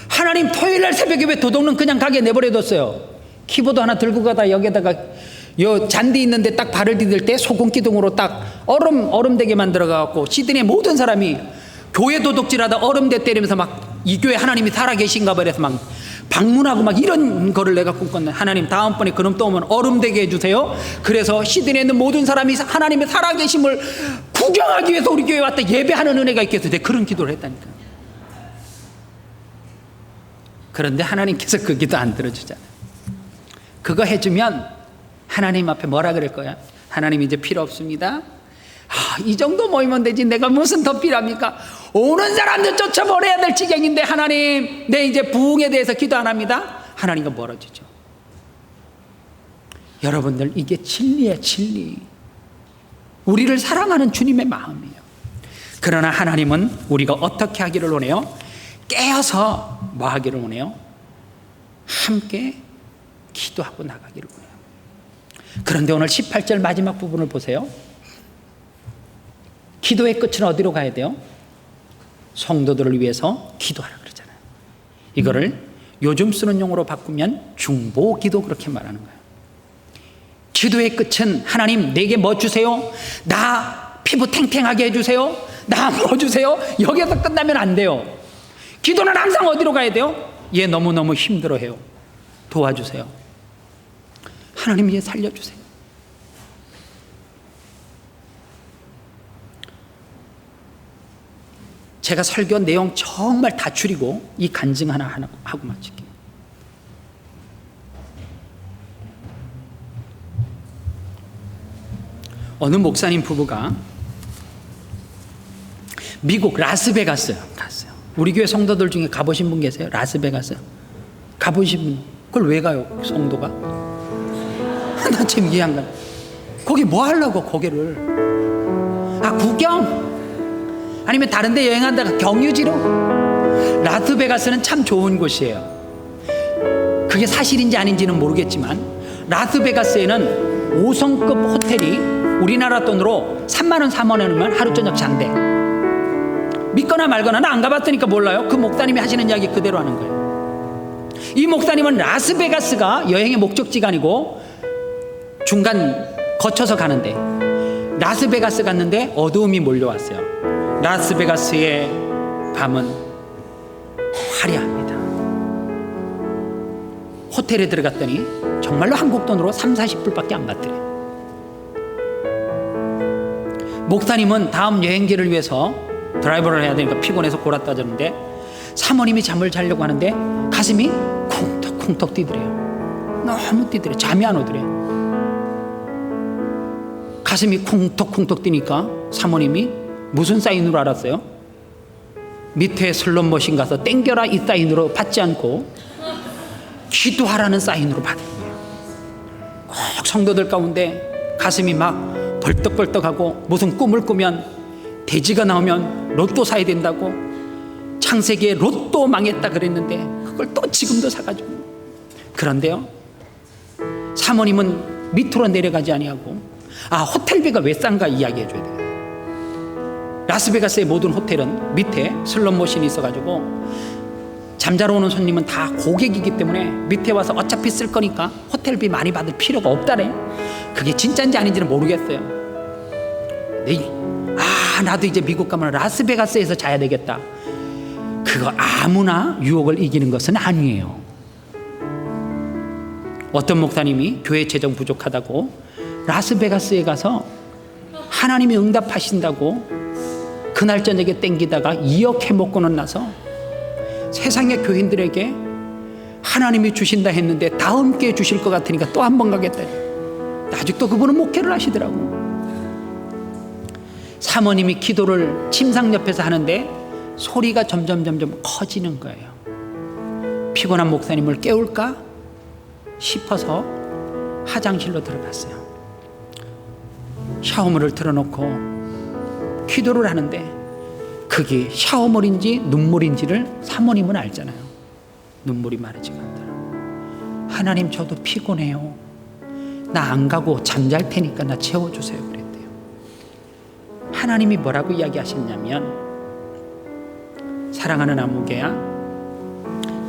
Speaker 1: 하나님, 토요일날 새벽에 왜 도둑은 그냥 가게 내버려뒀어요? 키보드 하나 들고 가다 여기에다가 요 잔디 있는데 딱 발을 디딜 때 소금 기둥으로 딱 얼음 되게 만들어갖고 시드니의 모든 사람이 교회 도둑질하다 얼음대 때리면서 막 이 교회 하나님이 살아계신가 봐 이래서 막 방문하고 막 이런 거를 내가 꿈꿨네. 하나님, 다음번에 그놈 또 오면 얼음되게 해주세요. 그래서 시드니에 있는 모든 사람이 하나님의 살아계심을 구경하기 위해서 우리 교회에 왔다 예배하는 은혜가 있겠어. 내가 그런 기도를 했다니까. 그런데 하나님께서 그 기도 안 들어주잖아요. 그거 해주면 하나님 앞에 뭐라 그럴 거야? 하나님, 이제 필요 없습니다. 이 정도 모이면 되지 내가 무슨 더 필요합니까? 오는 사람들 쫓아버려야 될 지경인데 하나님, 내 이제 부흥에 대해서 기도 안 합니다. 하나님과 멀어지죠. 여러분들, 이게 진리예요. 진리. 우리를 사랑하는 주님의 마음이에요. 그러나 하나님은 우리가 어떻게 하기를 원해요? 깨어서 뭐 하기를 원해요? 함께 기도하고 나가기를 원해요. 그런데 오늘 18절 마지막 부분을 보세요. 기도의 끝은 어디로 가야 돼요? 성도들을 위해서 기도하라 그러잖아요. 이거를 요즘 쓰는 용어로 바꾸면 중보기도, 그렇게 말하는 거예요. 기도의 끝은 하나님, 내게 뭐 주세요? 나 피부 탱탱하게 해주세요. 나 뭐 주세요? 여기서 끝나면 안 돼요. 기도는 항상 어디로 가야 돼요? 얘 너무너무 힘들어해요. 도와주세요. 하나님, 얘 살려주세요. 제가 설교 내용 정말 다 줄이고 이 간증 하나 하고 마칠게요. 어느 목사님 부부가 미국 라스베가스 갔어요. 우리 교회 성도들 중에 가보신 분 계세요? 라스베가스 가보신 분? 그걸 왜 가요? 성도가? 나 지금 이해 안 가. 거기 뭐 하려고 거기를? 구경? 아니면 다른 데 여행한다가 경유지로? 라스베가스는 참 좋은 곳이에요. 그게 사실인지 아닌지는 모르겠지만 라스베가스에는 5성급 호텔이 우리나라 돈으로 3만 원, 4만 원이면 하루 저녁 잔대. 믿거나 말거나. 나 안 가봤으니까 몰라요. 그 목사님이 하시는 이야기 그대로 하는 거예요. 이 목사님은 라스베가스가 여행의 목적지가 아니고 중간 거쳐서 가는데, 라스베가스 갔는데 어두움이 몰려왔어요. 라스베가스의 밤은 화려합니다. 호텔에 들어갔더니 정말로 한국 돈으로 3, 40불밖에 안 받더래. 목사님은 다음 여행지를 위해서 드라이브를 해야 되니까 피곤해서 골아 따졌는데 사모님이 잠을 자려고 하는데 가슴이 쿵떡쿵떡 뛰더래요. 너무 뛰더래. 잠이 안 오더래. 가슴이 쿵떡쿵떡 뛰니까 사모님이 무슨 사인으로 알았어요? 밑에 슬롯머신 가서 땡겨라 이 사인으로 받지 않고 기도하라는 사인으로 받은 거예요. 꼭 성도들 가운데 가슴이 막 벌떡벌떡하고 무슨 꿈을 꾸면 돼지가 나오면 로또 사야 된다고 창세기에 로또 망했다 그랬는데 그걸 또 지금도 사가지고. 그런데요, 사모님은 밑으로 내려가지 아니하고 호텔비가 왜 싼가 이야기해 줘야 돼요. 라스베가스의 모든 호텔은 밑에 슬롯머신이 있어가지고 잠자러 오는 손님은 다 고객이기 때문에 밑에 와서 어차피 쓸 거니까 호텔비 많이 받을 필요가 없다래. 그게 진짜인지 아닌지는 모르겠어요. 나도 이제 미국 가면 라스베가스에서 자야 되겠다. 그거 아무나 유혹을 이기는 것은 아니에요. 어떤 목사님이 교회 재정 부족하다고 라스베가스에 가서 하나님이 응답하신다고 그날 저녁에 땡기다가 2억 해먹고는 나서 세상의 교인들에게 하나님이 주신다 했는데 다음 기회에 주실 것 같으니까 또 한 번 가겠다. 아직도 그분은 목회를 하시더라고. 사모님이 기도를 침상 옆에서 하는데 소리가 점점 커지는 거예요. 피곤한 목사님을 깨울까 싶어서 화장실로 들어갔어요. 샤워물을 틀어놓고 기도를 하는데 그게 샤워물인지 눈물인지를 사모님은 알잖아요. 눈물이 마르지가 않더라. 하나님, 저도 피곤해요. 나 안 가고 잠잘 테니까 나 채워주세요 그랬대요. 하나님이 뭐라고 이야기하셨냐면, 사랑하는 아무개야,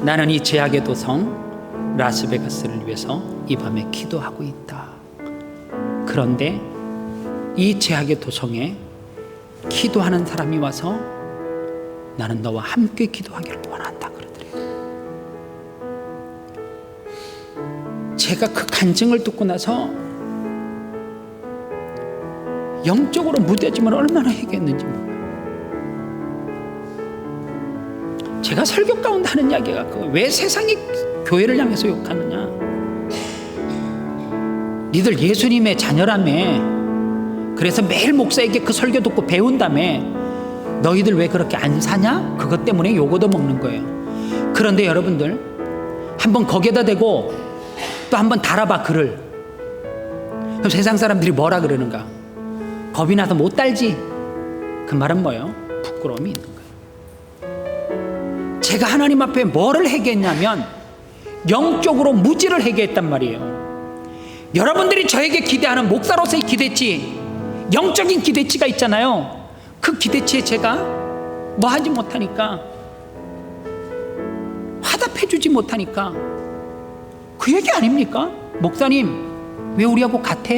Speaker 1: 나는 이 제약의 도성 라스베가스를 위해서 이 밤에 기도하고 있다. 그런데 이 제약의 도성에 기도하는 사람이 와서 나는 너와 함께 기도하기를 원한다 그러더래요. 제가 그 간증을 듣고 나서 영적으로 무뎌지면 얼마나 해겠는지 몰라요. 제가 설교 가운데 하는 이야기가 왜 세상이 교회를 향해서 욕하느냐, 니들 예수님의 자녀라며, 그래서 매일 목사에게 그 설교 듣고 배운다며, 너희들 왜 그렇게 안 사냐? 그것 때문에 욕 얻어먹는 거예요. 그런데 여러분들 한번 거기에다 대고 또 한번 달아봐 글을. 그럼 세상 사람들이 뭐라 그러는가? 겁이 나서 못 달지. 그 말은 뭐예요? 부끄러움이 있는 거예요. 제가 하나님 앞에 뭐를 회개했냐면 영적으로 무지를 회개했단 말이에요. 여러분들이 저에게 기대하는 목사로서의 기대치, 영적인 기대치가 있잖아요. 그 기대치에 제가 뭐 하지 못하니까, 화답해 주지 못하니까, 그 얘기 아닙니까? 목사님 왜 우리하고 같아?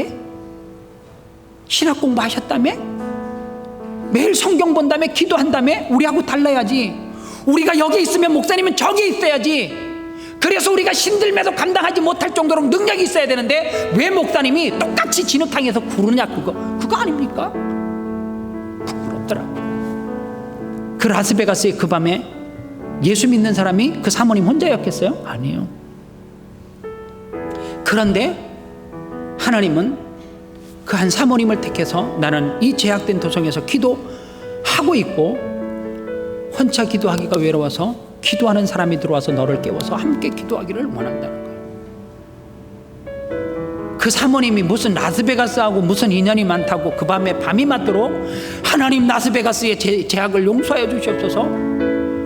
Speaker 1: 신학 공부하셨다며? 매일 성경 본다며? 기도한다며? 우리하고 달라야지. 우리가 여기 있으면 목사님은 저기 있어야지. 그래서 우리가 신들매도 감당하지 못할 정도로 능력이 있어야 되는데 왜 목사님이 똑같이 진흙탕에서 구르냐? 그거 아닙니까? 부끄럽더라고. 그 라스베가스의 그 밤에 예수 믿는 사람이 그 사모님 혼자였겠어요? 아니에요. 그런데 하나님은 그 한 사모님을 택해서 나는 이 제약된 도성에서 기도하고 있고 혼자 기도하기가 외로워서 기도하는 사람이 들어와서 너를 깨워서 함께 기도하기를 원한다는 거예요. 그 사모님이 무슨 라스베가스하고 무슨 인연이 많다고 그 밤에 밤이 맞도록 하나님 라스베가스의 제약을 용서해 주시옵소서.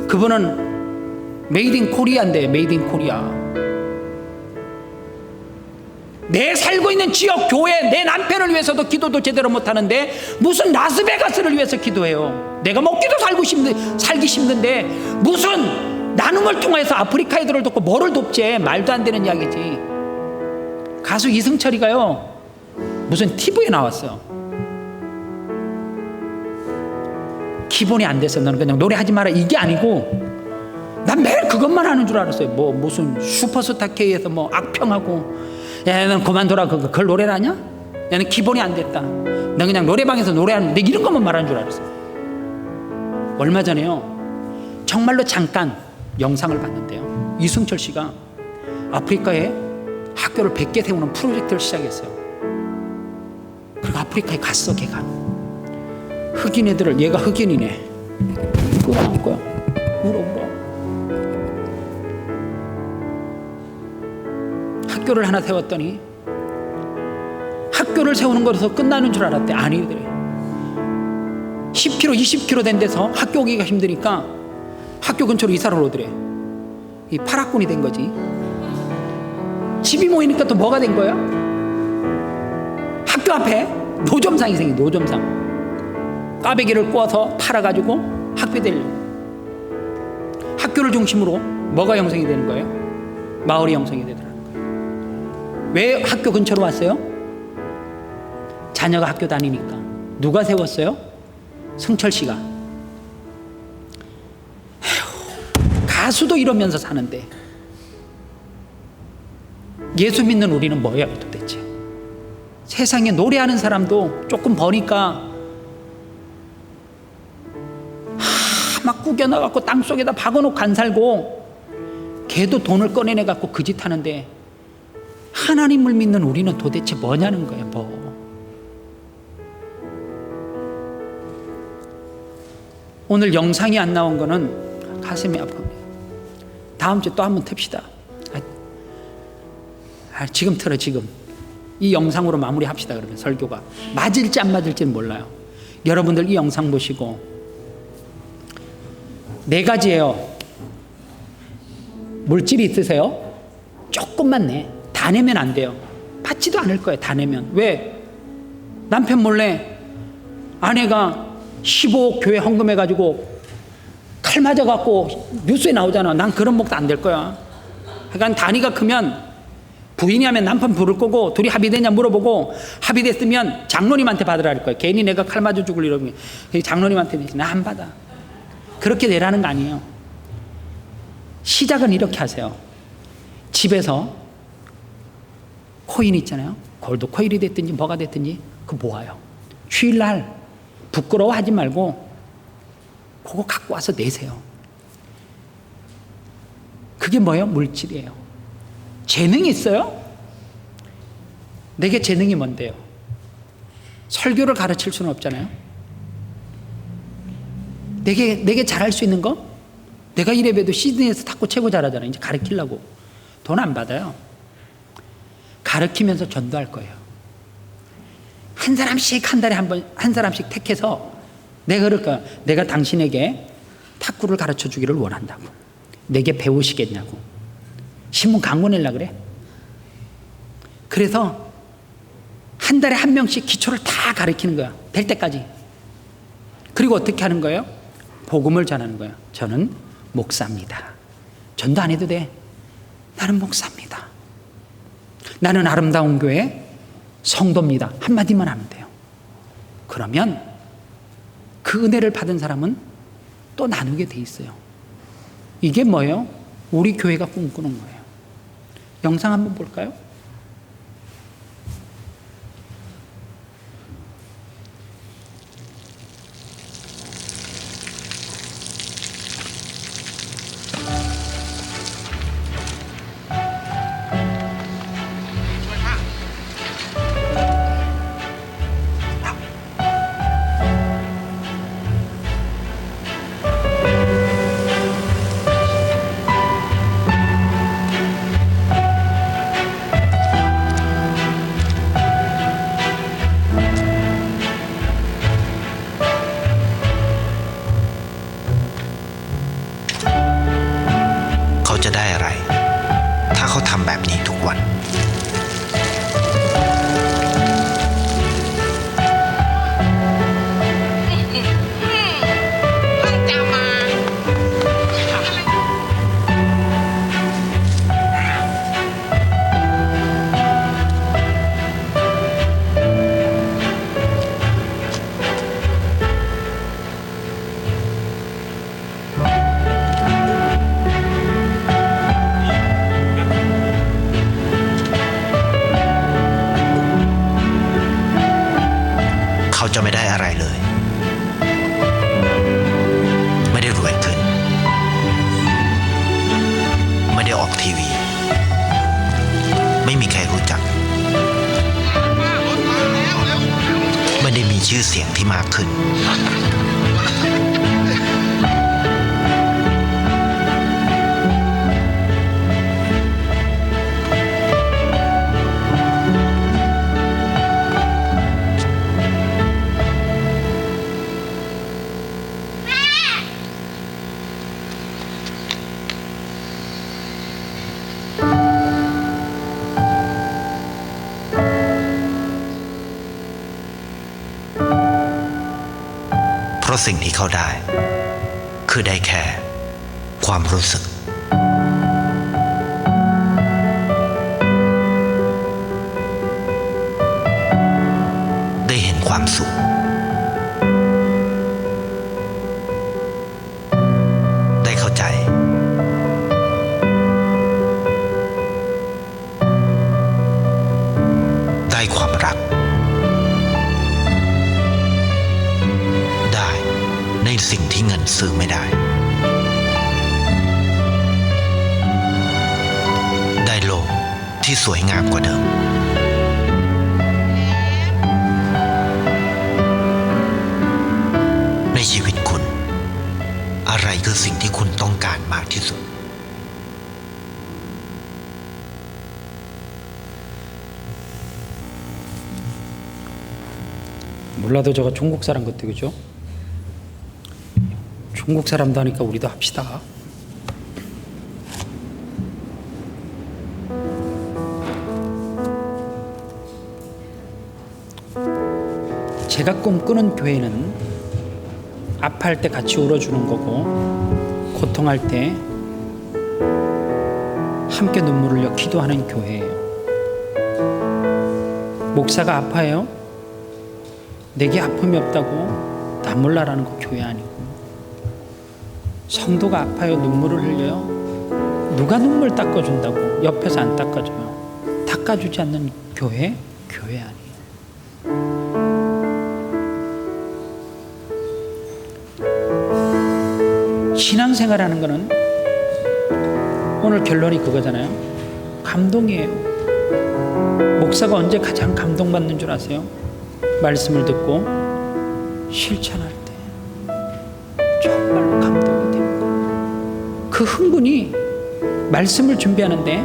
Speaker 1: 그분은 메이드 인 코리아인데, 메이드 인 코리아. 내 살고 있는 지역 교회, 내 남편을 위해서도 기도도 제대로 못하는데 무슨 라스베가스를 위해서 기도해요. 내가 먹기도 살기 힘든데 무슨 나눔을 통해서 아프리카 애들을 돕고 뭐를 돕지? 말도 안 되는 이야기지. 가수 이승철이가요 무슨 TV에 나왔어. 기본이 안 됐어. 너는 그냥 노래하지 마라 이게 아니고, 난 매일 그것만 하는 줄 알았어요. 뭐 무슨 슈퍼스타 K에서 뭐 악평하고, 야, 넌 그만둬라. 그걸 노래를 하냐? 야는 기본이 안 됐다. 넌 그냥 노래방에서 노래하는데 이런 것만 말하는 줄 알았어. 얼마 전에요 정말로 잠깐 영상을 봤는데요, 이승철 씨가 아프리카에 학교를 100개 세우는 프로젝트를 시작했어요. 그리고 아프리카에 갔어. 걔가 흑인 애들을, 얘가 흑인이네, 끌어안을 거야. 울어. 학교를 하나 세웠더니 학교를 세우는 거라서 끝나는 줄 알았대. 아니더래. 10km 20km 된 데서 학교 오기가 힘드니까 학교 근처로 이사를 오더래. 이 파락군이 된 거지. 집이 모이니까 또 뭐가 된 거야? 학교 앞에 노점상이 생긴, 노점상. 꽈배기를 구워서 팔아가지고 학비 되려고. 학교를 중심으로 뭐가 형성이 되는 거예요? 마을이 형성이 되더라고요. 왜 학교 근처로 왔어요? 자녀가 학교 다니니까. 누가 세웠어요? 승철 씨가. 에휴, 가수도 이러면서 사는데 예수 믿는 우리는 뭐야 도대체? 세상에 노래하는 사람도 조금 버니까 막 구겨놔갖고 땅속에다 박아놓고 안 살고, 걔도 돈을 꺼내내갖고 그 짓 하는데 하나님을 믿는 우리는 도대체 뭐냐는 거예요. 뭐 오늘 영상이 안 나온 거는 가슴이 아픕니다. 다음 주에 또 한번 틉시다. 지금 틀어. 지금 이 영상으로 마무리합시다. 그러면 설교가 맞을지 안 맞을지는 몰라요. 여러분들 이 영상 보시고 네 가지예요. 물질이 있으세요? 조금만 내. 다 내면 안 돼요. 받지도 않을 거예요. 다 내면. 왜? 남편 몰래 아내가 15억 교회 헌금해가지고 칼 맞아갖고 뉴스에 나오잖아. 난 그런 목도 안 될 거야. 그러니까 단위가 크면 부인이 하면 남편 부를 거고, 둘이 합의되냐 물어보고, 합의됐으면 장로님한테 받으라 할 거예요. 괜히 내가 칼 맞아 죽을 이러면 장로님한테 되지. 나 안 받아. 그렇게 내라는 거 아니에요. 시작은 이렇게 하세요. 집에서 코인 있잖아요. 골드 코일이 됐든지 뭐가 됐든지 그거 모아요. 휴일날 부끄러워하지 말고 그거 갖고 와서 내세요. 그게 뭐예요? 물질이에요. 재능이 있어요? 내게 재능이 뭔데요? 설교를 가르칠 수는 없잖아요. 내게 잘할 수 있는 거? 내가 이래봬도 시드니에서 탁구 최고 잘하잖아요. 이제 가르치려고. 돈 안 받아요. 가르치면서 전도할 거예요. 한 사람씩 한 달에 한 사람씩 택해서 내가 그럴 거야. 내가 당신에게 탁구를 가르쳐 주기를 원한다고. 내게 배우시겠냐고. 신문 광고 내려고 그래. 그래서 한 달에 한 명씩 기초를 다 가르치는 거야. 될 때까지. 그리고 어떻게 하는 거예요? 복음을 전하는 거예요. 저는 목사입니다. 전도 안 해도 돼. 나는 목사입니다. 나는 아름다운 교회 성도입니다. 한마디만 하면 돼요. 그러면 그 은혜를 받은 사람은 또 나누게 돼 있어요. 이게 뭐예요? 우리 교회가 꿈꾸는 거예요. 영상 한번 볼까요?
Speaker 2: จะได้อะไรถ้าเขาทำแบบนี้ทุกวันเขาจะไม่ได้อะไรเลยไม่ได้รวยขึ้นไม่ได้ออกทีวีไม่มีใครรู้จักไม่ได้มีชื่อเสียงที่มากขึ้นเพราะสิ่งที่เขาได้คือได้แค่ความรู้สึกได้เห็นความสุขได้เข้าใจได้ความรักในสิ่งที่เงินซื้อไม่ได้ได้โลกที่สวยงามกว่าเดิมในชีวิตคุณอะไรคือสิ่งที่คุณต้องการมากที่สุด
Speaker 1: 몰라도 저거 중국 사람 같아, 그죠? 중국 사람도 하니까 우리도 합시다. 제가 꿈꾸는 교회는 아파할 때 같이 울어주는 거고, 고통할 때 함께 눈물을 흘려 기도하는 교회예요. 목사가 아파요? 내게 아픔이 없다고 나 몰라라는 거 교회 아니고, 성도가 아파요? 눈물을 흘려요? 누가 눈물 닦아준다고 옆에서 안 닦아줘요? 닦아주지 않는 교회? 교회 아니에요. 신앙생활하는 거는 오늘 결론이 그거잖아요. 감동이에요. 목사가 언제 가장 감동받는 줄 아세요? 말씀을 듣고 실천할 때 정말로 감동이 됩니다. 그 흥분이 말씀을 준비하는데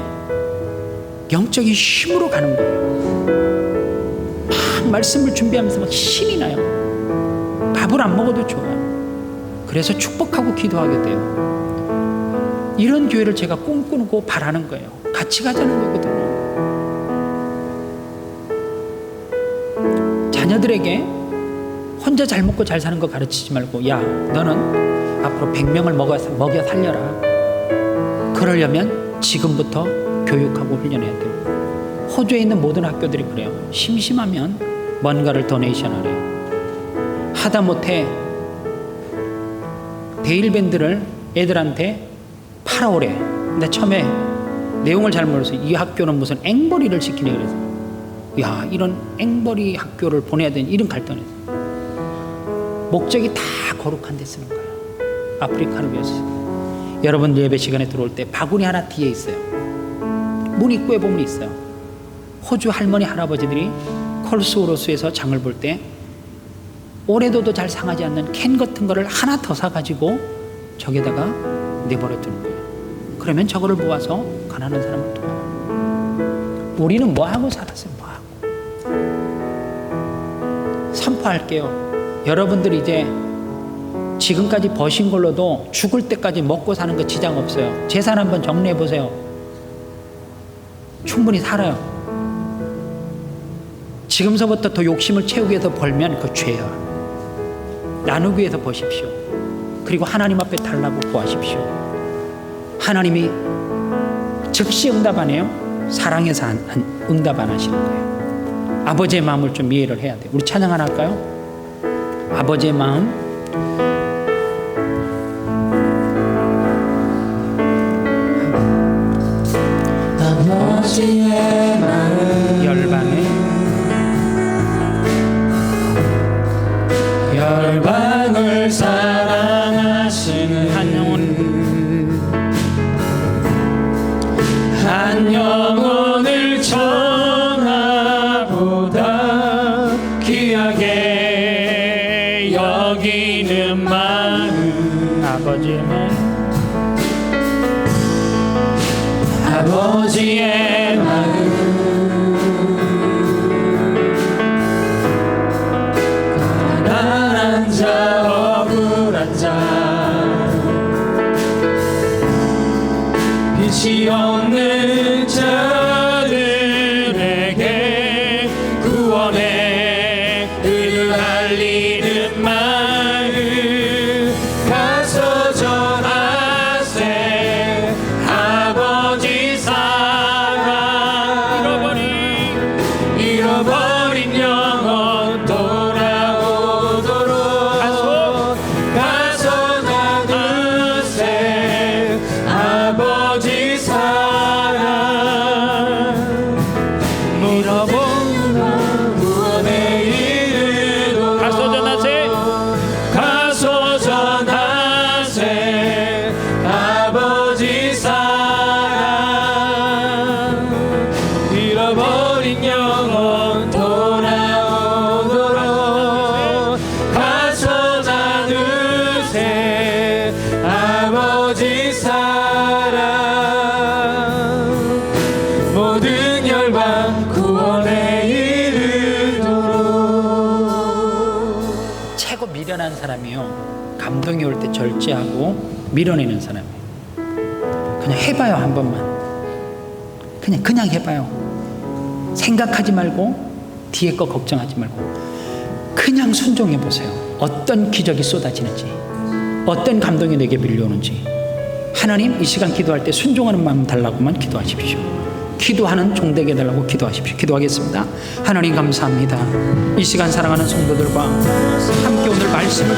Speaker 1: 영적인 힘으로 가는 거예요. 막 말씀을 준비하면서 막 신이 나요. 밥을 안 먹어도 좋아요. 그래서 축복하고 기도하게 돼요. 이런 교회를 제가 꿈꾸고 바라는 거예요. 같이 가자는 거거든요. 자녀들에게 혼자 잘 먹고 잘 사는 거 가르치지 말고, 야, 너는 앞으로 100명을 먹여 살려라. 그러려면 지금부터 교육하고 훈련해야 돼요. 호주에 있는 모든 학교들이 그래요. 심심하면 뭔가를 도네이션 하래요. 하다못해 데일밴드를 애들한테 팔아오래. 근데 처음에 내용을 잘 몰라서 이 학교는 무슨 앵벌이를 시키네 그래서, 야, 이런 앵벌이 학교를 보내야 되는 이런 갈등을 했어요. 목적이 다 거룩한 데 쓰는 거예요. 아프리카를 위해서. 여러분 예배 시간에 들어올 때 바구니 하나 뒤에 있어요. 문 입구에 보면 있어요. 호주 할머니 할아버지들이 콜스우로스에서 장을 볼 때 오래도도 잘 상하지 않는 캔 같은 거를 하나 더 사가지고 저기다가 내버려 두는 거예요. 그러면 저거를 모아서 가난한 사람을 도와요. 우리는 뭐하고 살았어요? 뭐하고. 선포할게요. 여러분들 이제 지금까지 버신 걸로도 죽을 때까지 먹고 사는 거 지장 없어요. 재산 한번 정리해 보세요. 충분히 살아요. 지금서부터 더 욕심을 채우기 위해서 벌면 그 죄야. 나누기 위해서 버십시오. 그리고 하나님 앞에 달라고 구하십시오. 하나님이 즉시 응답하네요. 사랑해서 응답 안 하시는 거예요. 아버지의 마음을 좀 이해를 해야 돼요. 우리 찬양 하나 할까요? 아버지의 마음.
Speaker 3: 아버지의 마음 열방을 사랑하시는 한 영혼을 천하보다 귀하게 여기는 마음.
Speaker 1: 아버지의 마음.
Speaker 3: 아버지의 마음 가난한 자 억울한 자 빛이 없는 자들에게 구원의 의를 알리는 마음 가서 전하세 아버지 사랑 잃어버린 영혼 돌아오도록 가서 나누세 아버지 사랑 잃어버린 구원에 이르도록 가서 전하세 아버지 사랑 잃어버린 영혼 돌아오도록 가서 나누세 아버지 사랑 모든 열방 구원에 이르도록
Speaker 1: 미련한 사람이요, 감동이 올 때 절제하고 밀어내는 사람이에요. 그냥 해봐요. 한 번만 그냥 해봐요. 생각하지 말고 뒤에 거 걱정하지 말고 그냥 순종해 보세요. 어떤 기적이 쏟아지는지, 어떤 감동이 내게 밀려오는지. 하나님, 이 시간 기도할 때 순종하는 마음 달라고만 기도하십시오. 기도하는 종되게 해달라고 기도하십시오. 기도하겠습니다. 하나님 감사합니다. 이 시간 사랑하는 성도들과 함께 오늘 말씀을